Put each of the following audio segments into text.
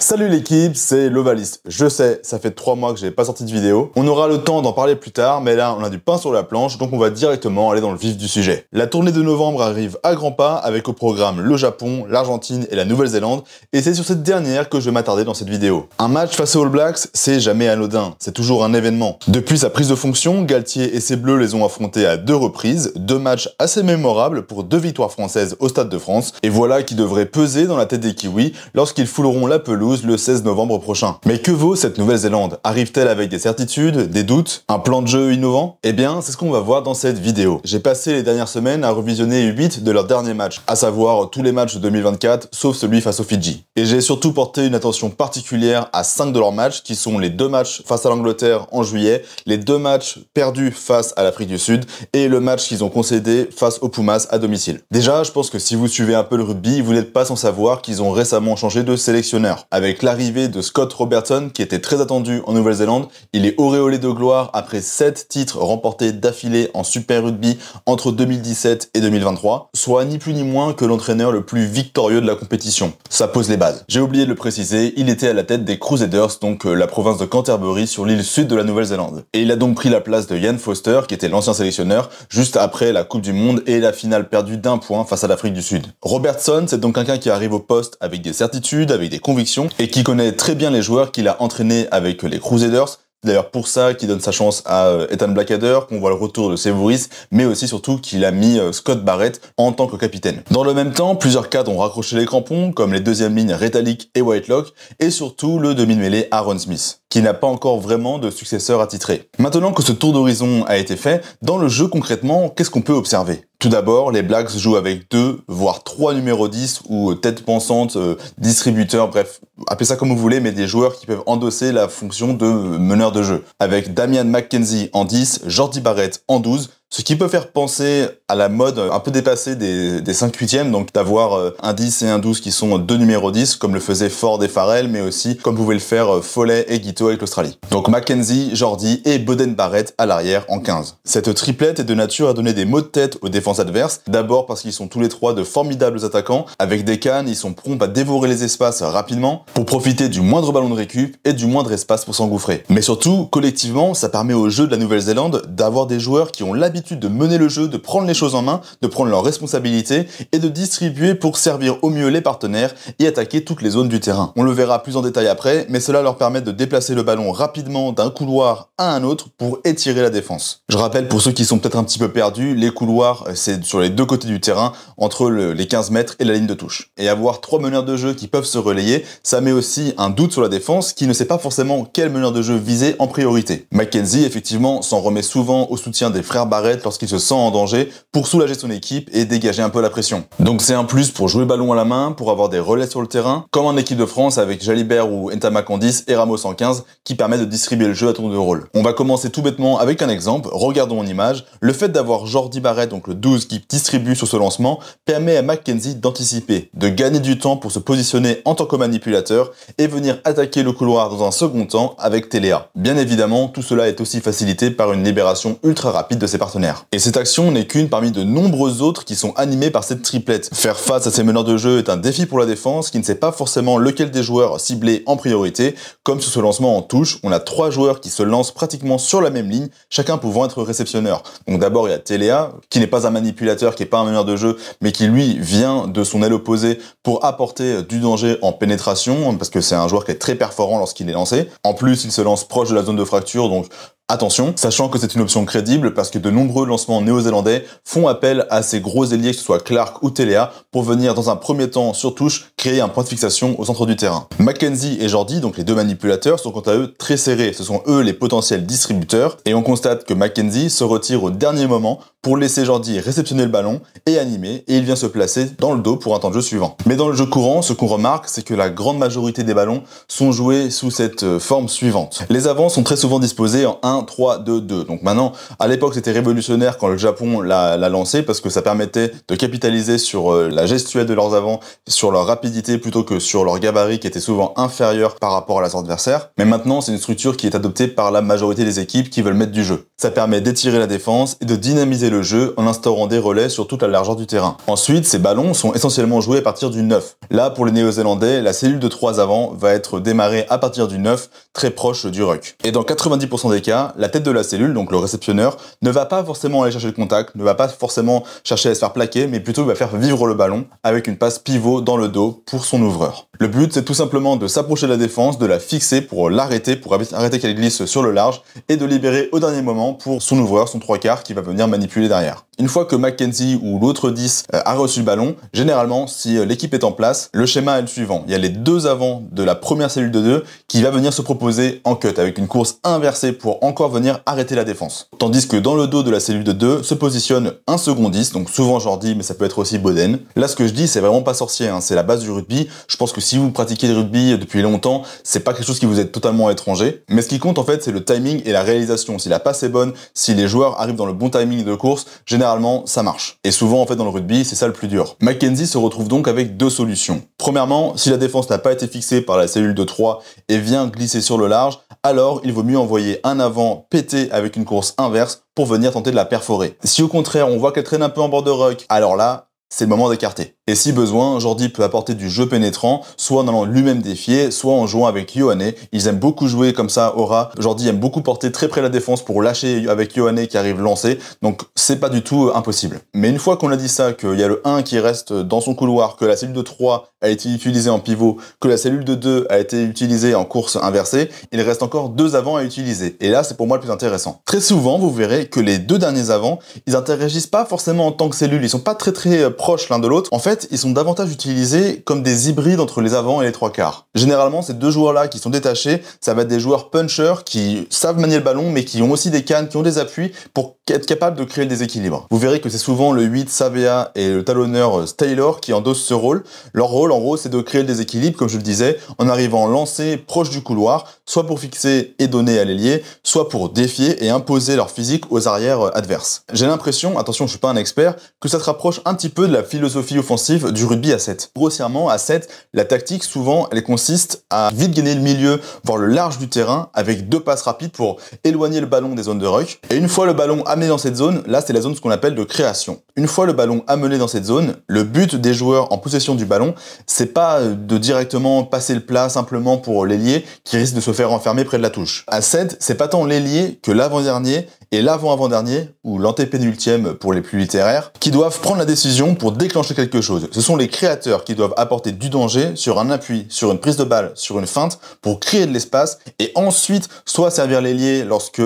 Salut l'équipe, c'est l'Ovaliste. Je sais, ça fait 3 mois que j'ai pas sorti de vidéo. On aura le temps d'en parler plus tard, mais là on a du pain sur la planche, donc on va directement aller dans le vif du sujet. La tournée de novembre arrive à grands pas avec au programme le Japon, l'Argentine et la Nouvelle-Zélande, et c'est sur cette dernière que je vais m'attarder dans cette vidéo. Un match face aux All Blacks, c'est jamais anodin, c'est toujours un événement. Depuis sa prise de fonction, Galtier et ses Bleus les ont affrontés à 2 reprises, 2 matchs assez mémorables pour 2 victoires françaises au Stade de France, et voilà qui devrait peser dans la tête des Kiwis lorsqu'ils fouleront la pelouse le 16 novembre prochain. Mais que vaut cette Nouvelle-Zélande? Arrive-t-elle avec des certitudes, des doutes, un plan de jeu innovant? Eh bien, c'est ce qu'on va voir dans cette vidéo. J'ai passé les dernières semaines à revisionner 8 de leurs derniers matchs, à savoir tous les matchs de 2024, sauf celui face aux Fidji. Et j'ai surtout porté une attention particulière à 5 de leurs matchs, qui sont les 2 matchs face à l'Angleterre en juillet, les 2 matchs perdus face à l'Afrique du Sud, et le match qu'ils ont concédé face aux Pumas à domicile. Déjà, je pense que si vous suivez un peu le rugby, vous n'êtes pas sans savoir qu'ils ont récemment changé de sélectionneur. Avec l'arrivée de Scott Robertson, qui était très attendu en Nouvelle-Zélande, il est auréolé de gloire après 7 titres remportés d'affilée en Super Rugby entre 2017 et 2023, soit ni plus ni moins que l'entraîneur le plus victorieux de la compétition. Ça pose les bases. J'ai oublié de le préciser, il était à la tête des Crusaders, donc la province de Canterbury sur l'île sud de la Nouvelle-Zélande. Et il a donc pris la place de Ian Foster, qui était l'ancien sélectionneur, juste après la Coupe du Monde et la finale perdue d'1 point face à l'Afrique du Sud. Robertson, c'est donc quelqu'un qui arrive au poste avec des certitudes, avec des convictions, et qui connaît très bien les joueurs qu'il a entraînés avec les Crusaders. D'ailleurs pour ça qu'il donne sa chance à Ethan Blackadder, qu'on voit le retour de Severis, mais aussi surtout qu'il a mis Scott Barrett en tant que capitaine. Dans le même temps, plusieurs cadres ont raccroché les crampons, comme les deuxièmes lignes Retallick et Whitelock, et surtout le demi-mêlée Aaron Smith, qui n'a pas encore vraiment de successeur attitré. Maintenant que ce tour d'horizon a été fait, dans le jeu concrètement, qu'est-ce qu'on peut observer? Tout d'abord, les Blacks jouent avec 2, voire 3 numéros 10 ou têtes pensantes, distributeurs, bref, appelez ça comme vous voulez, mais des joueurs qui peuvent endosser la fonction de meneur de jeu. Avec Damian McKenzie en 10, Jordi Barrett en 12, ce qui peut faire penser à la mode un peu dépassée des 5/8e, donc d'avoir un 10 et un 12 qui sont 2 numéros 10, comme le faisaient Ford et Farrell, mais aussi comme pouvaient le faire Foley et Guito avec l'Australie. Donc McKenzie, Jordi et Boden Barrett à l'arrière en 15. Cette triplette est de nature à donner des maux de tête aux défenses adverses, d'abord parce qu'ils sont tous les 3 de formidables attaquants, avec des cannes, ils sont prompts à dévorer les espaces rapidement, pour profiter du moindre ballon de récup et du moindre espace pour s'engouffrer. Mais surtout, collectivement, ça permet au jeu de la Nouvelle-Zélande d'avoir des joueurs qui ont l'habitude de mener le jeu, de prendre les choses en main, de prendre leurs responsabilités et de distribuer pour servir au mieux les partenaires et attaquer toutes les zones du terrain. On le verra plus en détail après, mais cela leur permet de déplacer le ballon rapidement d'un couloir à un autre pour étirer la défense. Je rappelle pour ceux qui sont peut-être un petit peu perdus, les couloirs c'est sur les 2 côtés du terrain, entre les 15 mètres et la ligne de touche. Et avoir 3 meneurs de jeu qui peuvent se relayer, ça met aussi un doute sur la défense qui ne sait pas forcément quel meneur de jeu viser en priorité. McKenzie effectivement s'en remet souvent au soutien des frères Barrett lorsqu'il se sent en danger pour soulager son équipe et dégager un peu la pression. Donc c'est un plus pour jouer ballon à la main, pour avoir des relais sur le terrain, comme en équipe de France avec Jalibert ou Ntamak en 10 et Ramos en 15 qui permet de distribuer le jeu à tour de rôle. On va commencer tout bêtement avec un exemple, regardons en image. Le fait d'avoir Jordi Barrett, donc le 12 qui distribue sur ce lancement, permet à McKenzie d'anticiper, de gagner du temps pour se positionner en tant que manipulateur et venir attaquer le couloir dans un second temps avec Téléa. Bien évidemment, tout cela est aussi facilité par une libération ultra rapide de ses partenaires. Et cette action n'est qu'une parmi de nombreuses autres qui sont animées par cette triplette. Faire face à ces meneurs de jeu est un défi pour la défense qui ne sait pas forcément lequel des joueurs cibler en priorité, comme sur ce lancement en touche, on a 3 joueurs qui se lancent pratiquement sur la même ligne, chacun pouvant être réceptionneur. Donc d'abord il y a Téléa, qui n'est pas un manipulateur, qui n'est pas un meneur de jeu, mais qui lui vient de son aile opposée pour apporter du danger en pénétration, parce que c'est un joueur qui est très perforant lorsqu'il est lancé. En plus il se lance proche de la zone de fracture, donc attention, sachant que c'est une option crédible parce que de nombreux lancements néo-zélandais font appel à ces gros ailiers, que ce soit Clark ou Téléa, pour venir dans un premier temps sur touche créer un point de fixation au centre du terrain. McKenzie et Jordi, donc les 2 manipulateurs, sont quant à eux très serrés. Ce sont eux les potentiels distributeurs et on constate que McKenzie se retire au dernier moment pour laisser Jordi réceptionner le ballon et animer, et il vient se placer dans le dos pour un temps de jeu suivant. Mais dans le jeu courant, ce qu'on remarque, c'est que la grande majorité des ballons sont joués sous cette forme suivante. Les avants sont très souvent disposés en 1-3-2-2. Donc maintenant, à l'époque, c'était révolutionnaire quand le Japon l'a lancé, parce que ça permettait de capitaliser sur la gestuelle de leurs avants, sur leur rapidité plutôt que sur leur gabarit qui était souvent inférieur par rapport à leurs adversaires. Mais maintenant, c'est une structure qui est adoptée par la majorité des équipes qui veulent mettre du jeu. Ça permet d'étirer la défense et de dynamiser fluidifier le jeu en instaurant des relais sur toute la largeur du terrain. Ensuite, ces ballons sont essentiellement joués à partir du 9. Là, pour les Néo-Zélandais, la cellule de 3 avant va être démarrée à partir du 9, très proche du ruck. Et dans 90% des cas, la tête de la cellule, donc le réceptionneur, ne va pas forcément aller chercher le contact, ne va pas forcément chercher à se faire plaquer, mais plutôt va faire vivre le ballon avec une passe pivot dans le dos pour son ouvreur. Le but, c'est tout simplement de s'approcher de la défense, de la fixer pour l'arrêter, pour arrêter qu'elle glisse sur le large, et de libérer au dernier moment pour son ouvreur, son 3/4, qui va venir manipuler derrière. Une fois que McKenzie ou l'autre 10 a reçu le ballon, généralement, si l'équipe est en place, le schéma est le suivant. Il y a les deux avants de la première cellule de 2 qui va venir se proposer en cut, avec une course inversée pour encore venir arrêter la défense. Tandis que dans le dos de la cellule de 2 se positionne un second 10, donc souvent Jordi, mais ça peut être aussi Boden. Là, ce que je dis, c'est vraiment pas sorcier, hein, c'est la base du rugby. Je pense que si vous pratiquez le rugby depuis longtemps, c'est pas quelque chose qui vous est totalement étranger. Mais ce qui compte, en fait, c'est le timing et la réalisation. Si la passe est bonne, si les joueurs arrivent dans le bon timing de course, généralement, ça marche. Et souvent, en fait, dans le rugby, c'est ça le plus dur. McKenzie se retrouve donc avec deux solutions. Premièrement, si la défense n'a pas été fixée par la cellule de 3 et vient glisser sur le large, alors il vaut mieux envoyer un avant pété avec une course inverse pour venir tenter de la perforer. Si au contraire, on voit qu'elle traîne un peu en bord de ruck, alors là, c'est le moment d'écarter. Et si besoin, Jordi peut apporter du jeu pénétrant, soit en allant lui-même défier, soit en jouant avec Ioane. Ils aiment beaucoup jouer comme ça, Aura. Jordi aime beaucoup porter très près la défense pour lâcher avec Ioane qui arrive lancé, donc c'est pas du tout impossible. Mais une fois qu'on a dit ça, qu'il y a le 1 qui reste dans son couloir, que la cellule de 3 a été utilisée en pivot, que la cellule de 2 a été utilisée en course inversée, il reste encore deux avants à utiliser. Et là, c'est pour moi le plus intéressant. Très souvent, vous verrez que les deux derniers avants, ils interagissent pas forcément en tant que cellule, ils sont pas très proches l'un de l'autre. En fait, ils sont davantage utilisés comme des hybrides entre les avants et les 3/4. Généralement, ces deux joueurs-là qui sont détachés, ça va être des joueurs punchers qui savent manier le ballon, mais qui ont aussi des cannes, qui ont des appuis pour être capables de créer le déséquilibre. Vous verrez que c'est souvent le 8 Savea et le talonneur Taylor qui endossent ce rôle. Leur rôle, en gros, c'est de créer le déséquilibre, comme je le disais, en arrivant lancé proche du couloir, soit pour fixer et donner à l'ailier, soit pour défier et imposer leur physique aux arrières adverses. J'ai l'impression, attention, je suis pas un expert, que ça se rapproche un petit peu de la philosophie offensive du rugby à 7. Grossièrement, à 7, la tactique, souvent, elle consiste à vite gagner le milieu, voire le large du terrain, avec deux passes rapides pour éloigner le ballon des zones de ruck. Et une fois le ballon amené dans cette zone, là, c'est la zone ce qu'on appelle de création. Une fois le ballon amené dans cette zone, le but des joueurs en possession du ballon, c'est pas de directement passer le plat simplement pour l'ailier qui risque de se faire enfermer près de la touche. À 7, c'est pas tant l'ailier que l'avant-dernier et l'avant-avant-dernier, ou l'antépénultième pour les plus littéraires, qui doivent prendre la décision pour déclencher quelque chose. Ce sont les créateurs qui doivent apporter du danger sur un appui, sur une prise de balle, sur une feinte, pour créer de l'espace, et ensuite, soit servir l'ailier lorsque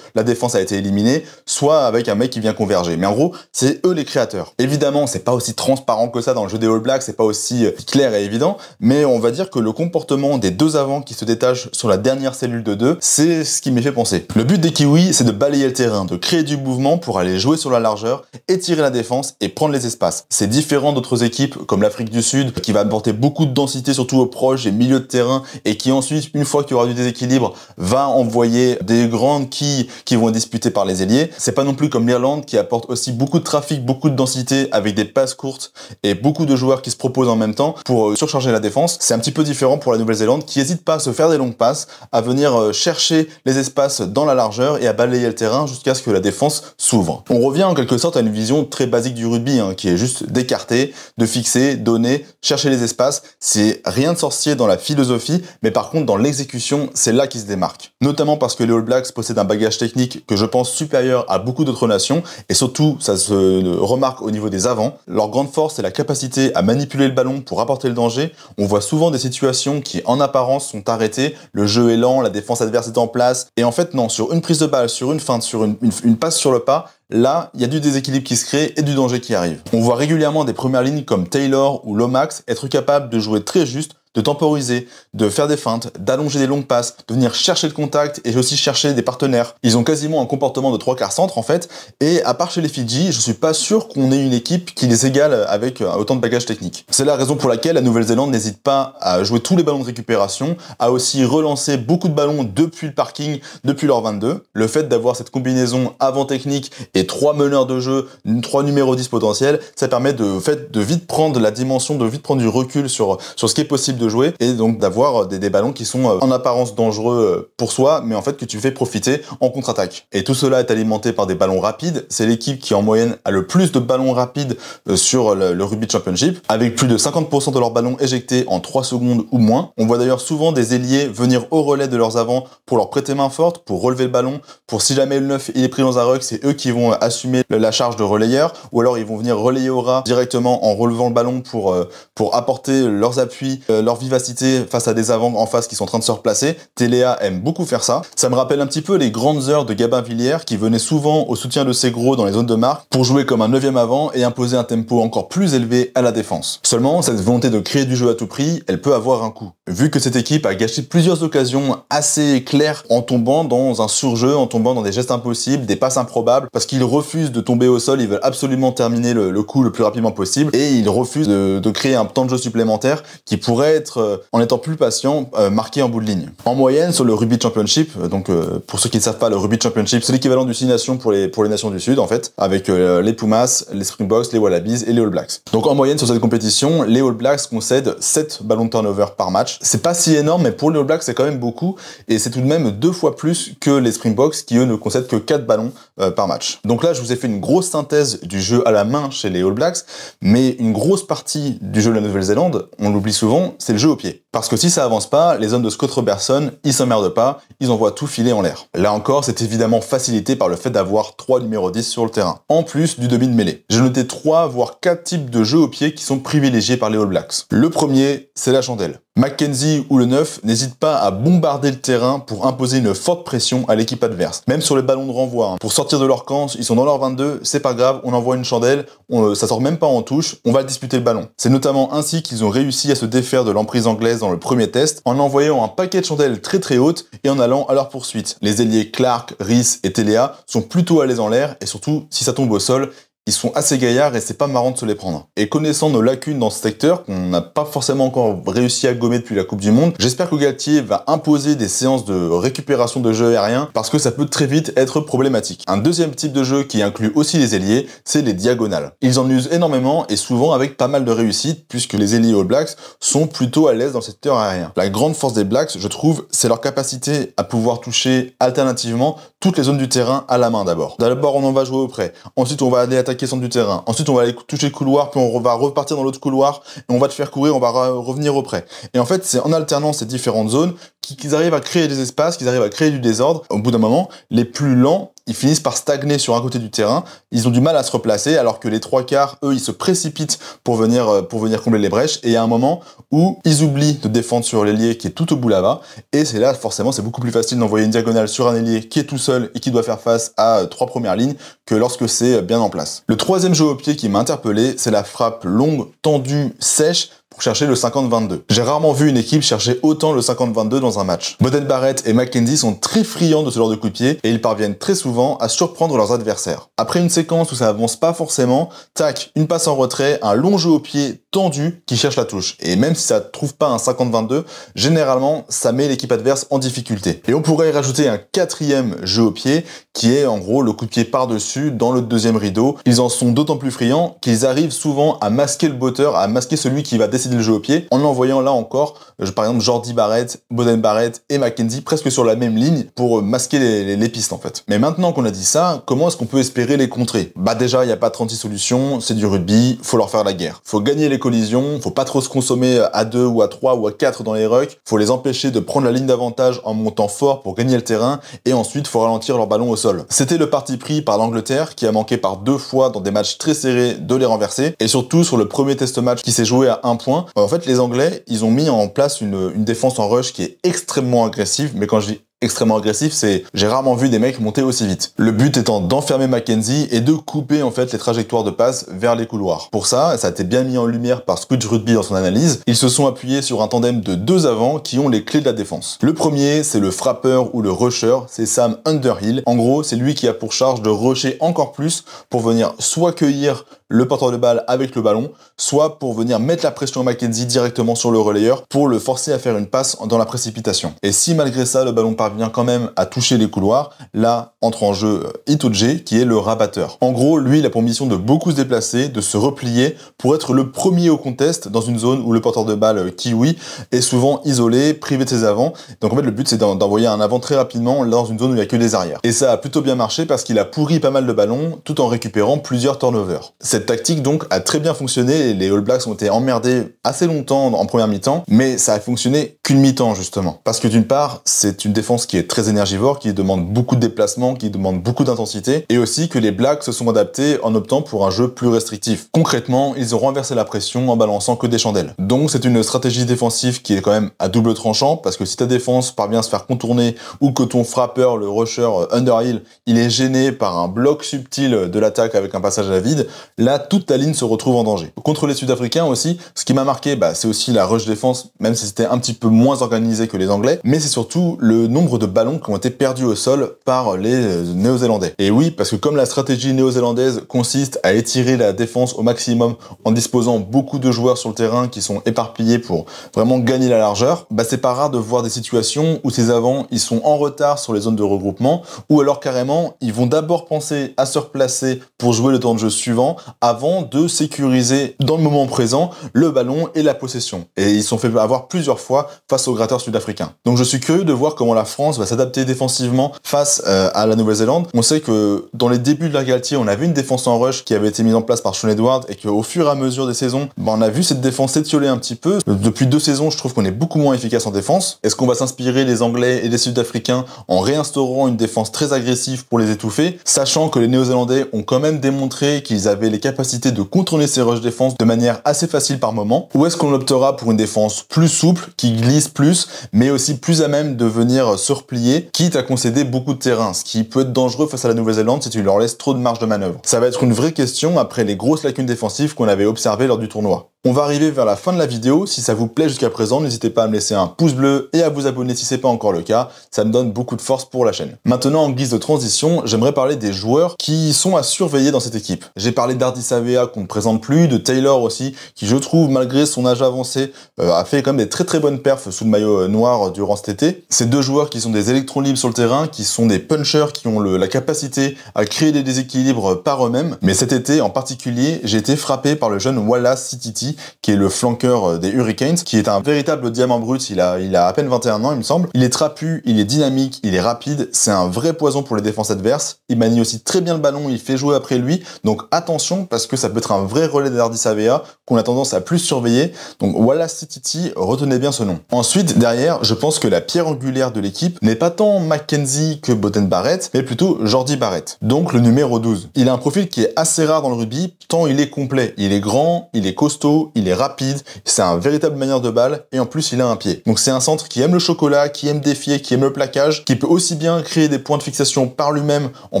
la défense a été éliminée, soit avec un mec qui vient converger. Mais en gros, c'est eux les créateurs. Évidemment, c'est pas aussi transparent que ça dans le jeu des All Blacks, c'est pas aussi clair et évident, mais on va dire que le comportement des deux avants qui se détachent sur la dernière cellule de 2, c'est ce qui m'y fait penser. Le but des Kiwis, c'est de balayer le terrain, de créer du mouvement pour aller jouer sur la largeur, étirer la défense et prendre les espaces. C'est différent d'autres équipes comme l'Afrique du Sud qui va apporter beaucoup de densité surtout aux proches et milieux de terrain et qui ensuite, une fois qu'il y aura du déséquilibre, va envoyer des grandes quilles qui vont être disputées par les ailiers. C'est pas non plus comme l'Irlande qui apporte aussi beaucoup de trafic, beaucoup de densité avec des passes courtes et beaucoup de joueurs qui se proposent en même temps pour surcharger la défense. C'est un petit peu différent pour la Nouvelle-Zélande qui hésite pas à se faire des longues passes, à venir chercher les espaces dans la largeur et à balayer le terrain jusqu'à ce que la défense s'ouvre. On revient en quelque sorte à une vision très basique du rugby, qui est juste d'écarter, de fixer, donner, chercher les espaces. C'est rien de sorcier dans la philosophie, mais par contre dans l'exécution, c'est là qu'il se démarque. Notamment parce que les All Blacks possèdent un bagage technique que je pense supérieur à beaucoup d'autres nations, et surtout ça se remarque au niveau des avants. Leur grande force, c'est la capacité à manipuler le ballon pour apporter le danger. On voit souvent des situations qui en apparence sont arrêtées, le jeu est lent, la défense adverse est en place, et en fait non, sur une prise de balle, sur une feinte, sur une passe sur le pas, là, il y a du déséquilibre qui se crée et du danger qui arrive. On voit régulièrement des premières lignes comme Taylor ou Lomax être capables de jouer très juste, de temporiser, de faire des feintes, d'allonger des longues passes, de venir chercher le contact et aussi chercher des partenaires. Ils ont quasiment un comportement de 3/4 centre en fait, et à part chez les Fidji, je suis pas sûr qu'on ait une équipe qui les égale avec autant de bagages techniques. C'est la raison pour laquelle la Nouvelle-Zélande n'hésite pas à jouer tous les ballons de récupération, à aussi relancer beaucoup de ballons depuis le parking, depuis leur 22. Le fait d'avoir cette combinaison avant technique et 3 meneurs de jeu, 3 numéros 10 potentiels, ça permet de vite prendre la dimension, de vite prendre du recul sur ce qui est possible de jouer et donc d'avoir des ballons qui sont en apparence dangereux pour soi, mais en fait que tu fais profiter en contre-attaque. Et tout cela est alimenté par des ballons rapides. C'est l'équipe qui en moyenne a le plus de ballons rapides sur le Rugby Championship, avec plus de 50% de leurs ballons éjectés en 3 secondes ou moins. On voit d'ailleurs souvent des ailiers venir au relais de leurs avants pour leur prêter main forte, pour relever le ballon, pour si jamais le 9 il est pris dans un ruck, c'est eux qui vont assumer la charge de relayeur, ou alors ils vont venir relayer au ras directement en relevant le ballon pour apporter leurs appuis, leur vivacité face à des avants en face qui sont en train de se replacer. Téléa aime beaucoup faire ça. Ça me rappelle un petit peu les grandes heures de Gabin Villière qui venait souvent au soutien de ses gros dans les zones de marque pour jouer comme un 9e avant et imposer un tempo encore plus élevé à la défense. Seulement, cette volonté de créer du jeu à tout prix, elle peut avoir un coût. Vu que cette équipe a gâché plusieurs occasions assez claires en tombant dans un surjeu, en tombant dans des gestes impossibles, des passes improbables, parce qu'ils refusent de tomber au sol, ils veulent absolument terminer le coup le plus rapidement possible, et ils refusent de créer un temps de jeu supplémentaire qui pourrait être, en étant plus patient, marqué en bout de ligne. En moyenne, sur le Rugby Championship, donc pour ceux qui ne savent pas, le Rugby Championship, c'est l'équivalent du Six Nations pour les nations du Sud, en fait, avec les Pumas, les Springboks, les Wallabies et les All Blacks. Donc en moyenne, sur cette compétition, les All Blacks concèdent 7 ballons de turnover par match. C'est pas si énorme, mais pour les All Blacks, c'est quand même beaucoup, et c'est tout de même 2 fois plus que les Springboks, qui eux ne concèdent que 4 ballons par match. Donc là, je vous ai fait une grosse synthèse du jeu à la main chez les All Blacks, mais une grosse partie du jeu de la Nouvelle-Zélande, on l'oublie souvent, c'est le jeu au pied. Parce que si ça avance pas, les hommes de Scott Robertson, ils s'emmerdent pas, ils envoient tout filer en l'air. Là encore, c'est évidemment facilité par le fait d'avoir 3 numéros 10 sur le terrain, en plus du demi de mêlée. J'ai noté 3 voire 4 types de jeux au pied qui sont privilégiés par les All Blacks. Le premier, c'est la chandelle. Mackenzie ou le 9 n'hésitent pas à bombarder le terrain pour imposer une forte pression à l'équipe adverse. Même sur les ballons de renvoi, pour sortir de leur camp, ils sont dans leur 22, c'est pas grave, on envoie une chandelle, ça sort même pas en touche, on va disputer le ballon. C'est notamment ainsi qu'ils ont réussi à se défaire de l'emprise anglaise dans le premier test, en envoyant un paquet de chandelles très très hautes et en allant à leur poursuite. Les ailiers Clark, Rhys et Téléa sont plutôt à l'aise en l'air, et surtout, si ça tombe au sol, ils sont assez gaillards et c'est pas marrant de se les prendre. Et connaissant nos lacunes dans ce secteur, qu'on n'a pas forcément encore réussi à gommer depuis la Coupe du Monde, j'espère que Galtier va imposer des séances de récupération de jeu aérien parce que ça peut très vite être problématique. Un deuxième type de jeu qui inclut aussi les ailiers, c'est les diagonales. Ils en usent énormément et souvent avec pas mal de réussite puisque les ailiers All Blacks sont plutôt à l'aise dans le secteur aérien. La grande force des Blacks, je trouve, c'est leur capacité à pouvoir toucher alternativement toutes les zones du terrain à la main d'abord. D'abord, on en va jouer au près. Ensuite, on va aller attaquer centre du terrain. Ensuite, on va aller toucher le couloir, puis on va repartir dans l'autre couloir, et on va te faire courir, on va revenir au près. Et en fait, c'est en alternant ces différentes zones qu'ils arrivent à créer des espaces, qu'ils arrivent à créer du désordre. Au bout d'un moment, les plus lents, ils finissent par stagner sur un côté du terrain, ils ont du mal à se replacer, alors que les 3/4, eux, ils se précipitent pour venir combler les brèches, et il y a un moment où ils oublient de défendre sur l'ailier qui est tout au bout là-bas, et c'est là, forcément, c'est beaucoup plus facile d'envoyer une diagonale sur un ailier qui est tout seul et qui doit faire face à 3 premières lignes que lorsque c'est bien en place. Le troisième jeu au pied qui m'a interpellé, c'est la frappe longue, tendue, sèche, pour chercher le 50-22. J'ai rarement vu une équipe chercher autant le 50-22 dans un match. Boden Barrett et Mackenzie sont très friands de ce genre de coup de pied et ils parviennent très souvent à surprendre leurs adversaires. Après une séquence où ça avance pas forcément, tac, une passe en retrait, un long jeu au pied tendu qui cherche la touche. Et même si ça trouve pas un 50-22, généralement ça met l'équipe adverse en difficulté. Et on pourrait y rajouter un quatrième jeu au pied qui est en gros le coup de pied par-dessus dans le deuxième rideau. Ils en sont d'autant plus friands qu'ils arrivent souvent à masquer le botteur, à masquer celui qui va décider le jeu au pied, en envoyant là encore, par exemple, Jordi Barrett, Boden Barrett et Mackenzie presque sur la même ligne pour masquer les pistes en fait. Mais maintenant qu'on a dit ça, comment est-ce qu'on peut espérer les contrer? Bah déjà, il n'y a pas 36 solutions, c'est du rugby, faut leur faire la guerre. Faut gagner les collisions, faut pas trop se consommer à 2 ou à 3 ou à 4 dans les rucks, faut les empêcher de prendre la ligne d'avantage en montant fort pour gagner le terrain, et ensuite faut ralentir leur ballon au sol. C'était le parti pris par l'Angleterre qui a manqué par 2 fois dans des matchs très serrés de les renverser, et surtout sur le premier test match qui s'est joué à 1 point. En fait, les Anglais, ils ont mis en place une défense en rush qui est extrêmement agressive, mais quand je dis extrêmement agressif, c'est j'ai rarement vu des mecs monter aussi vite. Le but étant d'enfermer Mackenzie et de couper en fait les trajectoires de passe vers les couloirs. Pour ça, ça a été bien mis en lumière par Squidge Rugby dans son analyse. Ils se sont appuyés sur un tandem de 2 avants qui ont les clés de la défense. Le premier, c'est le frappeur ou le rusher, c'est Sam Underhill. En gros, c'est lui qui a pour charge de rusher encore plus pour venir soit cueillir le porteur de balle avec le ballon, soit pour venir mettre la pression à McKenzie directement sur le relayeur pour le forcer à faire une passe dans la précipitation. Et si malgré ça, le ballon parvient quand même à toucher les couloirs, là entre en jeu Itoje, qui est le rabatteur. En gros, lui, il a pour mission de beaucoup se déplacer, de se replier pour être le premier au contest dans une zone où le porteur de balle Kiwi est souvent isolé, privé de ses avants. Donc en fait, le but, c'est d'envoyer un avant très rapidement dans une zone où il n'y a que des arrières. Et ça a plutôt bien marché parce qu'il a pourri pas mal de ballons tout en récupérant plusieurs turnovers. Cette tactique donc a très bien fonctionné et les All Blacks ont été emmerdés assez longtemps en première mi-temps, mais ça a fonctionné qu'une mi-temps justement. Parce que d'une part, c'est une défense qui est très énergivore, qui demande beaucoup de déplacements, qui demande beaucoup d'intensité, et aussi que les Blacks se sont adaptés en optant pour un jeu plus restrictif. Concrètement, ils ont renversé la pression en balançant que des chandelles. Donc c'est une stratégie défensive qui est quand même à double tranchant, parce que si ta défense parvient à se faire contourner ou que ton frappeur, le rusher Underhill, il est gêné par un bloc subtil de l'attaque avec un passage à vide, là toute ta ligne se retrouve en danger. Contre les Sud-Africains aussi, ce qui m'a marqué, c'est aussi la rush défense, même si c'était un petit peu moins organisé que les Anglais, mais c'est surtout le nombre de ballons qui ont été perdus au sol par les Néo-Zélandais. Et oui, parce que comme la stratégie néo-zélandaise consiste à étirer la défense au maximum en disposant beaucoup de joueurs sur le terrain qui sont éparpillés pour vraiment gagner la largeur, c'est pas rare de voir des situations où ces avants, ils sont en retard sur les zones de regroupement, ou alors carrément, ils vont d'abord penser à se replacer pour jouer le temps de jeu suivant, avant de sécuriser dans le moment présent le ballon et la possession. Et ils se sont fait avoir plusieurs fois face aux gratteurs sud-africains. Donc je suis curieux de voir comment la France va s'adapter défensivement face à la Nouvelle-Zélande. On sait que dans les débuts de la Galtier, on a vu une défense en rush qui avait été mise en place par Sean Edwards et qu'au fur et à mesure des saisons, on a vu cette défense s'étioler un petit peu. Depuis 2 saisons, je trouve qu'on est beaucoup moins efficace en défense. Est-ce qu'on va s'inspirer les Anglais et les Sud-Africains en réinstaurant une défense très agressive pour les étouffer, sachant que les Néo-Zélandais ont quand même démontré qu'ils avaient les capacités de contourner ces rush défense de manière assez facile par moment, ou est-ce qu'on optera pour une défense plus souple, qui glisse plus, mais aussi plus à même de venir se replier, quitte à concéder beaucoup de terrain, ce qui peut être dangereux face à la Nouvelle-Zélande si tu leur laisses trop de marge de manœuvre. Ça va être une vraie question après les grosses lacunes défensives qu'on avait observées lors du tournoi. On va arriver vers la fin de la vidéo, si ça vous plaît jusqu'à présent, n'hésitez pas à me laisser un pouce bleu et à vous abonner si c'est pas encore le cas, ça me donne beaucoup de force pour la chaîne. Maintenant, en guise de transition, j'aimerais parler des joueurs qui sont à surveiller dans cette équipe. J'ai parlé d'Ardie Savea qu'on ne présente plus, de Taylor aussi, qui je trouve, malgré son âge avancé, a fait quand même des très bonnes perfs sous le maillot noir durant cet été. Ces 2 joueurs qui sont des électrons libres sur le terrain, qui sont des punchers, qui ont la capacité à créer des déséquilibres par eux-mêmes. Mais cet été, en particulier, j'ai été frappé par le jeune Wallace Sititi, qui est le flanqueur des Hurricanes, qui est un véritable diamant brut. Il a à peine 21 ans, il me semble. Il est trapu, il est dynamique, il est rapide, c'est un vrai poison pour les défenses adverses. Il manie aussi très bien le ballon, il fait jouer après lui. Donc attention, parce que ça peut être un vrai relais d'Ardie Savea, qu'on a tendance à plus surveiller. Donc Wallace Sititi, retenez bien ce nom. Ensuite, derrière, je pense que la pierre angulaire de l'équipe n'est pas tant McKenzie que Beauden Barrett, mais plutôt Jordie Barrett. Donc le numéro 12. Il a un profil qui est assez rare dans le rugby, tant il est complet. Il est grand, il est costaud, il est rapide, c'est un véritable manière de balle, et en plus il a un pied. Donc c'est un centre qui aime le chocolat, qui aime défier, qui aime le plaquage, qui peut aussi bien créer des points de fixation par lui-même en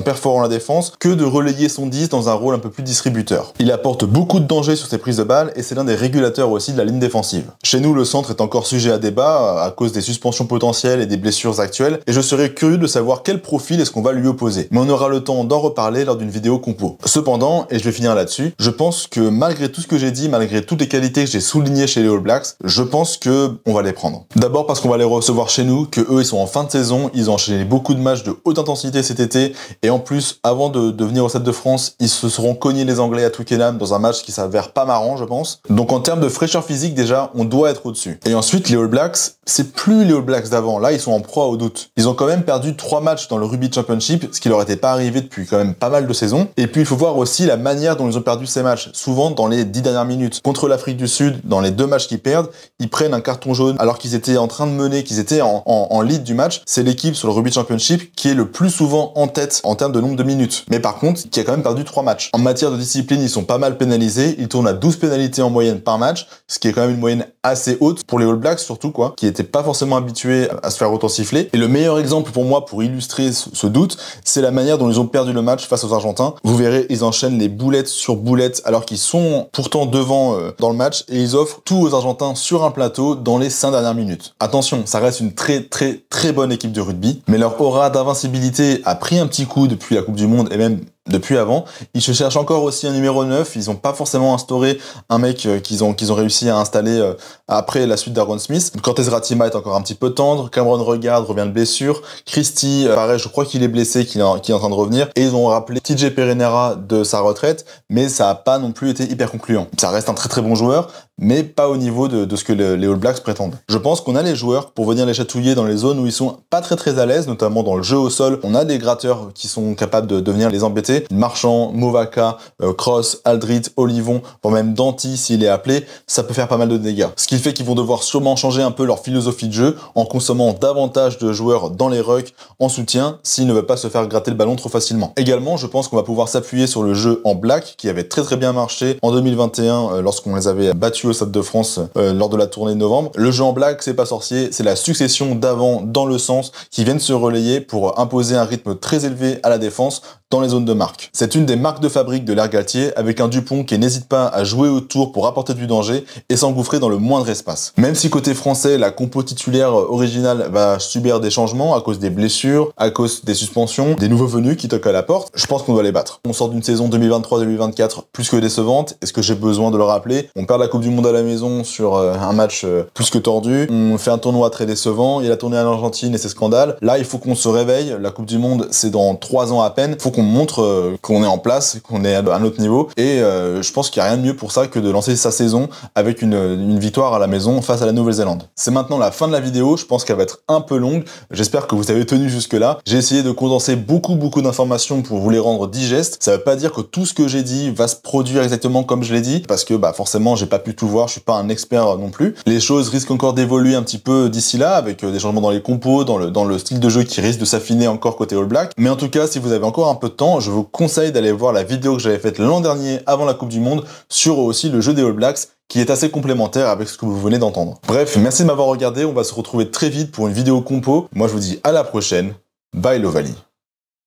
perforant la défense, que de relayer son 10 dans un rôle un peu plus distributeur. Il apporte beaucoup de danger sur ses prises de balles, et c'est l'un des régulateurs aussi de la ligne défensive. Chez nous, le centre est encore sujet à débat, à cause des suspensions potentielles et des blessures actuelles, et je serais curieux de savoir quel profil est-ce qu'on va lui opposer. Mais on aura le temps d'en reparler lors d'une vidéo compo. Cependant, et je vais finir là-dessus, je pense que malgré tout ce que j'ai dit, malgré toutes les qualités que j'ai soulignées chez les All Blacks, je pense que on va les prendre. D'abord parce qu'on va les recevoir chez nous, que eux ils sont en fin de saison, ils ont enchaîné beaucoup de matchs de haute intensité cet été, et en plus, avant de venir au Stade de France, ils se seront cognés les Anglais à Twickenham dans un match qui s'avère pas marrant, je pense. Donc en termes de fraîcheur physique, déjà, on doit être au-dessus. Et ensuite, les All Blacks, c'est plus les All Blacks d'avant. Là, ils sont en proie au doute. Ils ont quand même perdu 3 matchs dans le Rugby Championship, ce qui leur était pas arrivé depuis quand même pas mal de saisons. Et puis, il faut voir aussi la manière dont ils ont perdu ces matchs. Souvent, dans les 10 dernières minutes. Contre l'Afrique du Sud, dans les 2 matchs qu'ils perdent, ils prennent un carton jaune alors qu'ils étaient en train de mener, qu'ils étaient en lead du match. C'est l'équipe sur le Rugby Championship qui est le plus souvent en tête en termes de nombre de minutes. Mais par contre, qui a quand même perdu 3 matchs. En matière de discipline, ils sont pas mal pénalisés. Ils tournent à 12 pénalités en moyenne par match, ce qui est quand même une moyenne assez haute pour les All Blacks surtout, quoi, qui étaient pas forcément habitués à se faire autant siffler. Et le meilleur exemple pour moi pour illustrer ce doute, c'est la manière dont ils ont perdu le match face aux Argentins. Vous verrez, ils enchaînent les boulettes sur boulettes alors qu'ils sont pourtant devant dans le match, et ils offrent tout aux Argentins sur un plateau dans les 5 dernières minutes. Attention, ça reste une très bonne équipe de rugby, mais leur aura d'invincibilité a pris un petit coup depuis la Coupe du Monde et même depuis avant. Ils se cherchent encore aussi un numéro 9, ils n'ont pas forcément instauré un mec qu'ils ont réussi à installer après la suite d'Aaron Smith. Cortez Ratima est encore un petit peu tendre, Cameron Regard revient de blessure, Christie, pareil, je crois qu'il est blessé, qu'il est en train de revenir, et ils ont rappelé TJ Perenara de sa retraite, mais ça n'a pas non plus été hyper concluant. Ça reste un très très bon joueur, mais pas au niveau de ce que les All Blacks prétendent. Je pense qu'on a les joueurs pour venir les chatouiller dans les zones où ils sont pas très à l'aise, notamment dans le jeu au sol. On a des gratteurs qui sont capables de venir les embêter. Marchand, Movaka, Cross, Aldrit, Olivon, voire même Danty s'il est appelé, ça peut faire pas mal de dégâts. Ce qui fait qu'ils vont devoir sûrement changer un peu leur philosophie de jeu en consommant davantage de joueurs dans les rucks en soutien s'ils ne veulent pas se faire gratter le ballon trop facilement. Également, je pense qu'on va pouvoir s'appuyer sur le jeu en black qui avait très bien marché en 2021 lorsqu'on les avait battus au Stade de France lors de la tournée de novembre. Le jeu en black, c'est pas sorcier, c'est la succession d'avant dans le sens qui viennent se relayer pour imposer un rythme très élevé à la défense dans les zones de marque. C'est une des marques de fabrique de l'Air Galtier avec un Dupont qui n'hésite pas à jouer autour pour apporter du danger et s'engouffrer dans le moindre espace. Même si côté français, la compo titulaire originale va subir des changements à cause des blessures, à cause des suspensions, des nouveaux venus qui toquent à la porte, je pense qu'on doit les battre. On sort d'une saison 2023-2024 plus que décevante. Est-ce que j'ai besoin de le rappeler? On perd la Coupe du Monde à la maison sur un match plus que tordu. On fait un tournoi très décevant. Il y a la tournée en Argentine et ses scandales. Là, il faut qu'on se réveille. La Coupe du Monde, c'est dans 3 ans à peine. Il faut qu'on montre qu'on est en place, qu'on est à un autre niveau. Et je pense qu'il n'y a rien de mieux pour ça que de lancer sa saison avec une victoire à la maison face à la Nouvelle-Zélande. C'est maintenant la fin de la vidéo. Je pense qu'elle va être un peu longue. J'espère que vous avez tenu jusque-là. J'ai essayé de condenser beaucoup d'informations pour vous les rendre digestes. Ça veut pas dire que tout ce que j'ai dit va se produire exactement comme je l'ai dit, parce que forcément j'ai pas pu tout voir, je suis pas un expert non plus. Les choses risquent encore d'évoluer un petit peu d'ici là, avec des changements dans les compos, dans le style de jeu qui risque de s'affiner encore côté All Black. Mais en tout cas, si vous avez encore un peu de temps, je vous conseille d'aller voir la vidéo que j'avais faite l'an dernier avant la Coupe du Monde sur aussi le jeu des All Blacks, qui est assez complémentaire avec ce que vous venez d'entendre. Bref, merci de m'avoir regardé, on va se retrouver très vite pour une vidéo compo. Moi je vous dis à la prochaine, bye l'Ovalie.